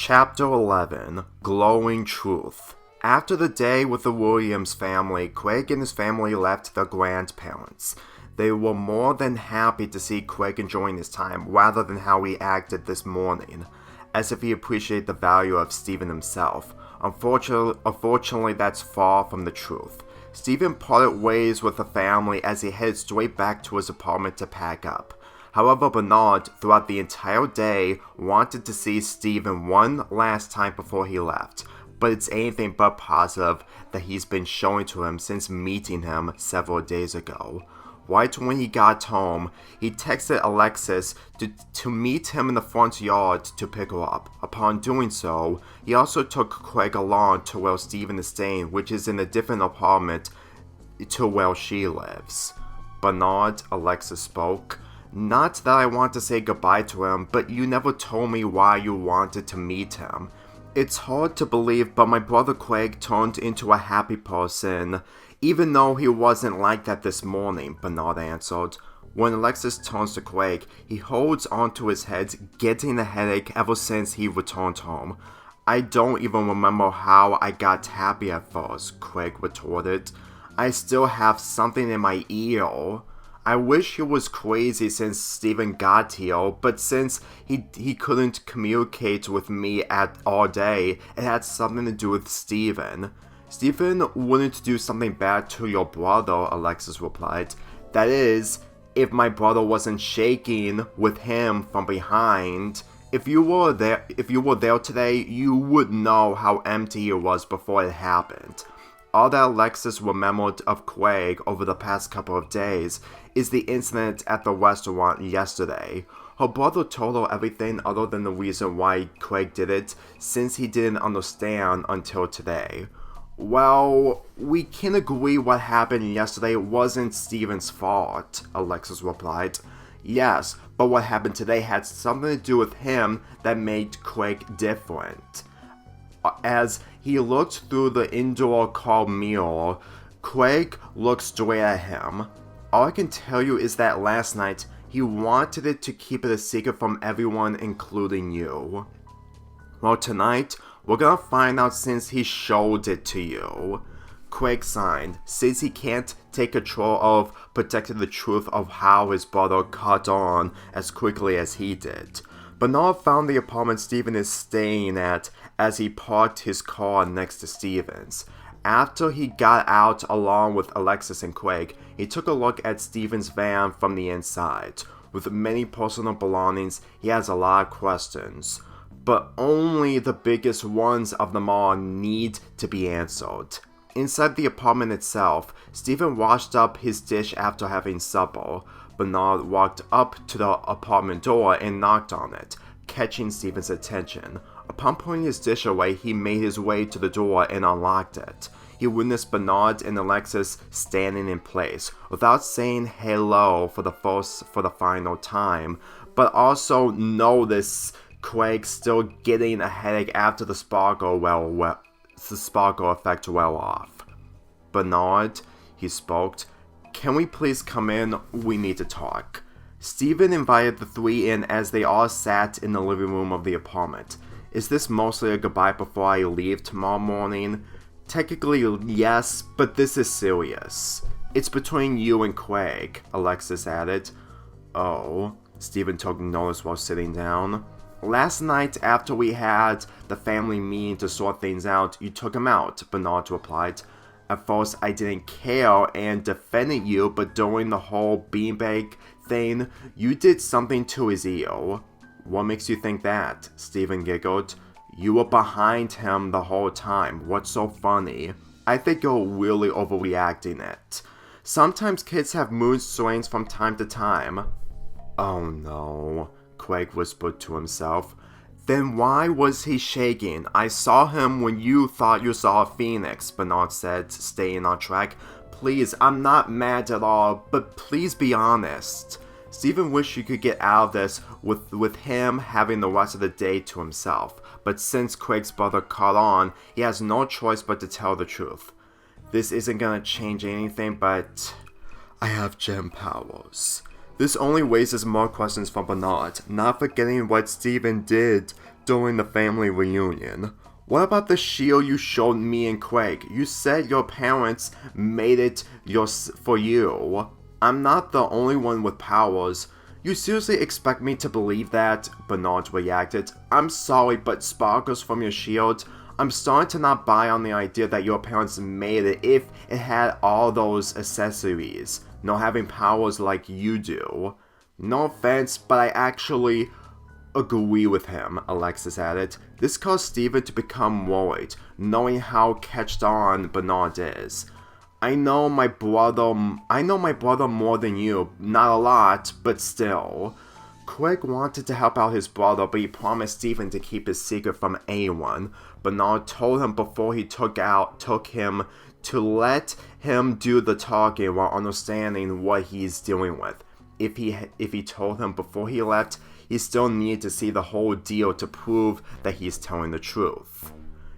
Chapter 11, Glowing Truth. After the day with the Williams family, Craig and his family left their grandparents. They were more than happy to see Craig enjoying his time rather than how he acted this morning, as if he appreciated the value of Stephen himself. Unfortunately, that's far from the truth. Stephen parted ways with the family as he headed straight back to his apartment to pack up. However, Bernard, throughout the entire day, wanted to see Stephen one last time before he left, but it's anything but positive that he's been showing to him since meeting him several days ago. Right when he got home, he texted Alexis to meet him in the front yard to pick her up. Upon doing so, he also took Craig along to where Stephen is staying, which is in a different apartment to where she lives. Bernard, Alexis spoke. Not that I want to say goodbye to him, but you never told me why you wanted to meet him. It's hard to believe, but my brother Craig turned into a happy person, even though he wasn't like that this morning, Bernard answered. When Alexis turns to Craig, he holds onto his head, getting a headache ever since he returned home. I don't even remember how I got happy at first, Craig retorted. I still have something in my ear. I wish he was crazy since Stephen got here, but since he couldn't communicate with me all day, it had something to do with Stephen. Stephen wouldn't do something bad to your brother, Alexis replied. That is, if my brother wasn't shaking with him from behind. If you were there today, you would know how empty it was before it happened. All that Alexis remembered of Craig over the past couple of days is the incident at the restaurant yesterday. Her brother told her everything other than the reason why Craig did it, since he didn't understand until today. Well, we can agree what happened yesterday wasn't Stephen's fault, Alexis replied. Yes, but what happened today had something to do with him that made Craig different. As he looked through the indoor car mirror, Craig looked straight at him. All I can tell you is that last night, he wanted it to keep it a secret from everyone, including you. Well, tonight, we're gonna find out since he showed it to you. Craig signed, since he can't take control of protecting the truth of how his brother caught on as quickly as he did. Bernard found the apartment Stephen is staying at as he parked his car next to Stephen's. After he got out along with Alexis and Craig, he took a look at Stephen's van from the inside. With many personal belongings, he has a lot of questions, but only the biggest ones of them all need to be answered. Inside the apartment itself, Stephen washed up his dish after having supper. Bernard walked up to the apartment door and knocked on it, catching Stephen's attention. Upon putting his dish away, he made his way to the door and unlocked it. He witnessed Bernard and Alexis standing in place, without saying hello for the final time, but also noticed Craig still getting a headache after the sparkle effect wore off. Bernard, he spoke. Can we please come in? We need to talk. Stephen invited the three in as they all sat in the living room of the apartment. Is this mostly a goodbye before I leave tomorrow morning? Technically, yes, but this is serious. It's between you and Craig, Alexis added. Oh, Stephen took notice while sitting down. Last night, after we had the family meeting to sort things out, you took him out, Bernard replied. At first, I didn't care and defended you, but during the whole beanbag thing, you did something to his ear. What makes you think that? Stephen giggled. You were behind him the whole time. What's so funny? I think you're really overreacting it. Sometimes kids have mood swings from time to time. Oh no, Craig whispered to himself. Then why was he shaking? I saw him when you thought you saw a phoenix, Bernard said, staying on track. Please, I'm not mad at all, but please be honest. Stephen wished you could get out of this with him having the rest of the day to himself, but since Craig's brother caught on, he has no choice but to tell the truth. This isn't gonna change anything, but I have gem powers. This only raises more questions from Bernard, not forgetting what Stephen did during the family reunion. What about the shield you showed me and Craig? You said your parents made it for you. I'm not the only one with powers. You seriously expect me to believe that? Bernard reacted. I'm sorry, but sparkles from your shield? I'm starting to not buy on the idea that your parents made it if it had all those accessories. Not having powers like you do. No offense, but I actually agree with him, Alexis added. This caused Steven to become worried, knowing how catched on Bernard is. I know my brother more than you, not a lot, but still. Craig wanted to help out his brother, but he promised Steven to keep his secret from anyone. Bernard told him before he took him to let him do the talking while understanding what he's dealing with. If he told him before he left, he still needed to see the whole deal to prove that he's telling the truth.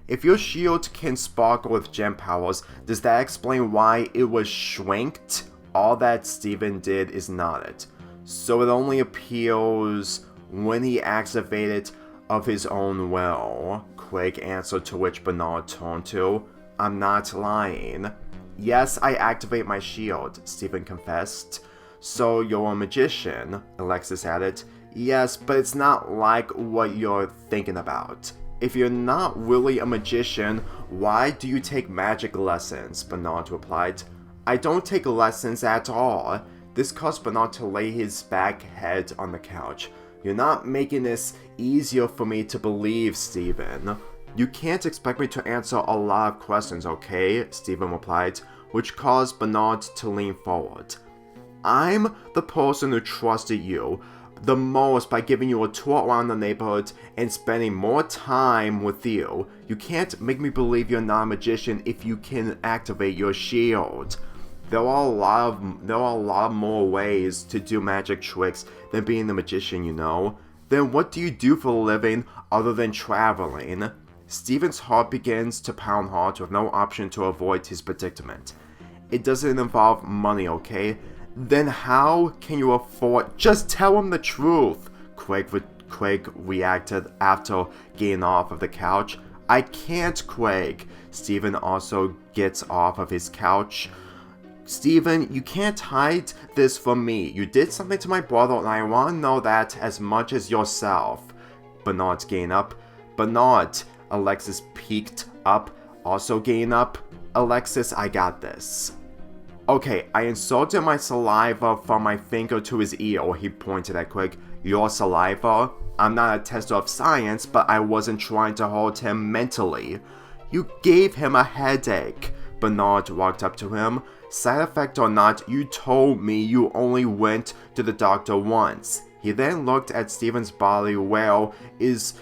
If your shield can sparkle with gem powers, does that explain why it was shrinked? All that Steven did is not it. So it only appears when he activated of his own will. Craig answered, to which Bernard turned to. I'm not lying. Yes, I activate my shield, Steven confessed. So you're a magician, Alexis added. Yes, but it's not like what you're thinking about. If you're not really a magician, why do you take magic lessons? Bernard replied. I don't take lessons at all. This caused Bernard to lay his back head on the couch. You're not making this easier for me to believe, Steven. You can't expect me to answer a lot of questions, okay? Steven replied, which caused Bernard to lean forward. I'm the person who trusted you the most by giving you a tour around the neighborhood and spending more time with you. You can't make me believe you're not a magician if you can activate your shield. There are a lot more ways to do magic tricks than being a magician, you know. Then what do you do for a living other than traveling? Steven's heart begins to pound hard with no option to avoid his predicament. It doesn't involve money, okay? Then how can you afford— Just tell him the truth! Craig reacted after getting off of the couch. I can't, Craig. Steven also gets off of his couch. Steven, you can't hide this from me. You did something to my brother and I want to know that as much as yourself. Bernard's getting up. Bernard, Alexis peeked up, also getting up. Alexis, I got this. Okay, I inserted my saliva from my finger to his ear, he pointed at Craig. Your saliva? I'm not a tester of science, but I wasn't trying to hurt him mentally. You gave him a headache. Bernard walked up to him. Side effect or not, you told me you only went to the doctor once. He then looked at Steven's body. His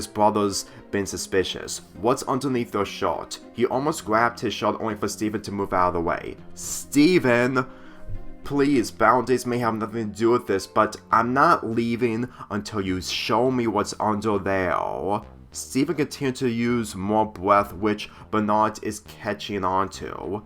brother's been suspicious. What's underneath your shirt? He almost grabbed his shirt only for Steven to move out of the way. Steven! Please, boundaries may have nothing to do with this, but I'm not leaving until you show me what's under there. Steven continued to use more breath, which Bernard is catching on to.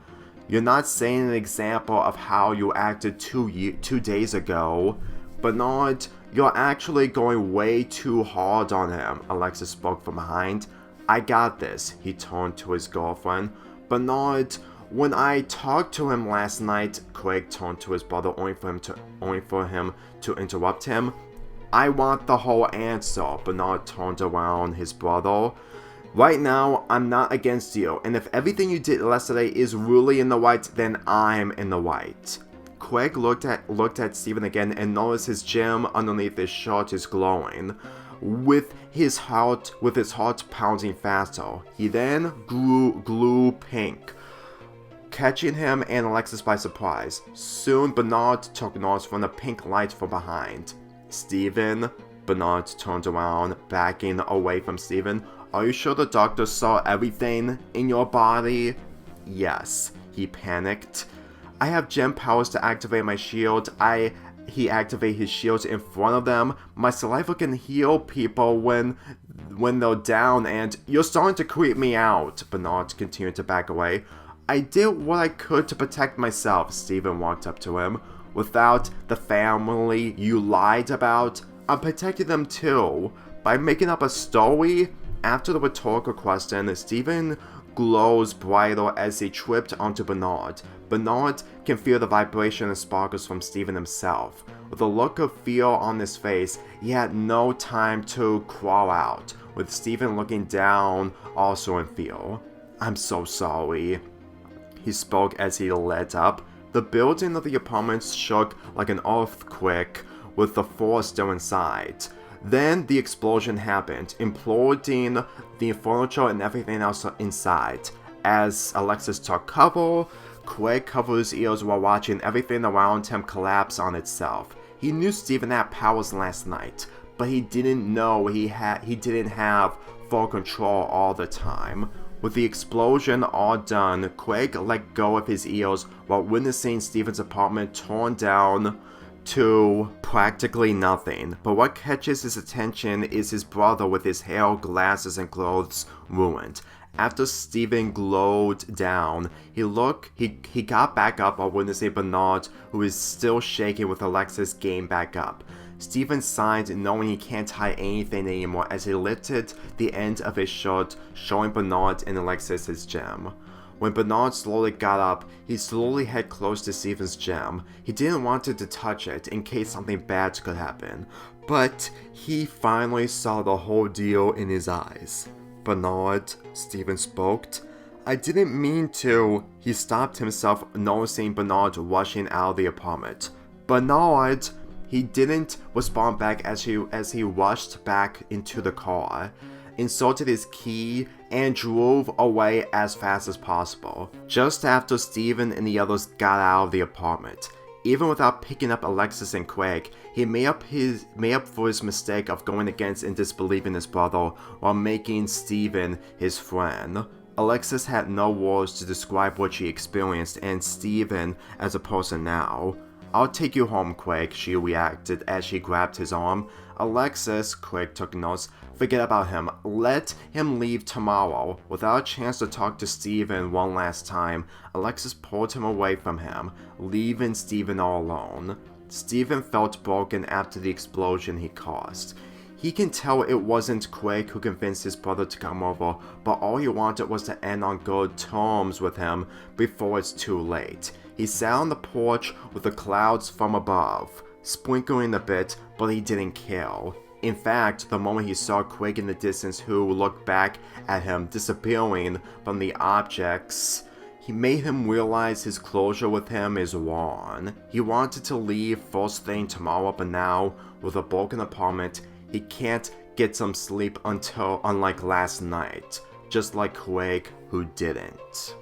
You're not saying an example of how you acted 2 days ago. Bernard, you're actually going way too hard on him, Alexis spoke from behind. I got this, he turned to his girlfriend. Bernard, when I talked to him last night, Craig turned to his brother only for him to interrupt him. I want the whole answer, Bernard turned around his brother. Right now, I'm not against you, and if everything you did yesterday is really in the right, then I'm in the right. Craig looked at Steven again and noticed his gem underneath his shirt is glowing, with his heart pounding faster. He then grew glue pink, catching him and Alexis by surprise. Soon, Bernard took notice from the pink light from behind. Steven, Bernard turned around, backing away from Steven. Are you sure the doctor saw everything in your body? Yes, he panicked. I have gem powers to activate my shield. He activated his shields in front of them. My saliva can heal people when they're down, and you're starting to creep me out. Bernard continued to back away. I did what I could to protect myself. Steven walked up to him. Without the family you lied about, I'm protecting them too. By making up a story, after the rhetorical question, Steven glows brighter as he tripped onto Bernard. Bernard can feel the vibration and sparkles from Steven himself. With a look of fear on his face, he had no time to crawl out, with Steven looking down, also in fear. "I'm so sorry," he spoke as he lit up. The building of the apartment shook like an earthquake, with the force still inside. Then the explosion happened, imploding the furniture and everything else inside. As Alexis took cover, Craig covered his ears while watching everything around him collapse on itself. He knew Steven had powers last night, but he didn't know he didn't have full control all the time. With the explosion all done, Craig let go of his ears while witnessing Steven's apartment torn down to practically nothing. But what catches his attention is his brother with his hair, glasses, and clothes ruined. After Steven glowed down, he got back up while witnessing Bernard, who is still shaking with Alexis, gain back up. Steven sighed, knowing he can't hide anything anymore, as he lifted the end of his shirt, showing Bernard and Alexis his gem. When Bernard slowly got up, he slowly headed close to Steven's gem. He didn't want to touch it in case something bad could happen, but he finally saw the whole deal in his eyes. "Bernard," Steven spoke. "I didn't mean to." He stopped himself, noticing Bernard rushing out of the apartment. "Bernard!" He didn't respond back as he rushed back into the car, inserted his key, and drove away as fast as possible. Just after Steven and the others got out of the apartment, even without picking up Alexis and Craig, he made up for his mistake of going against and disbelieving his brother while making Steven his friend. Alexis had no words to describe what she experienced and Steven as a person now. "I'll take you home, Craig," she reacted as she grabbed his arm. "Alexis," Craig took notes, "forget about him. Let him leave tomorrow." Without a chance to talk to Steven one last time, Alexis pulled him away from him, leaving Steven all alone. Steven felt broken after the explosion he caused. He can tell it wasn't Craig who convinced his brother to come over, but all he wanted was to end on good terms with him before it's too late. He sat on the porch with the clouds from above, sprinkling a bit, but he didn't care. In fact, the moment he saw Craig in the distance who looked back at him disappearing from the objects, he made him realize his closure with him is wrong. He wanted to leave first thing tomorrow, but now, with a broken apartment, he can't get some sleep until, unlike last night, just like Craig, who didn't.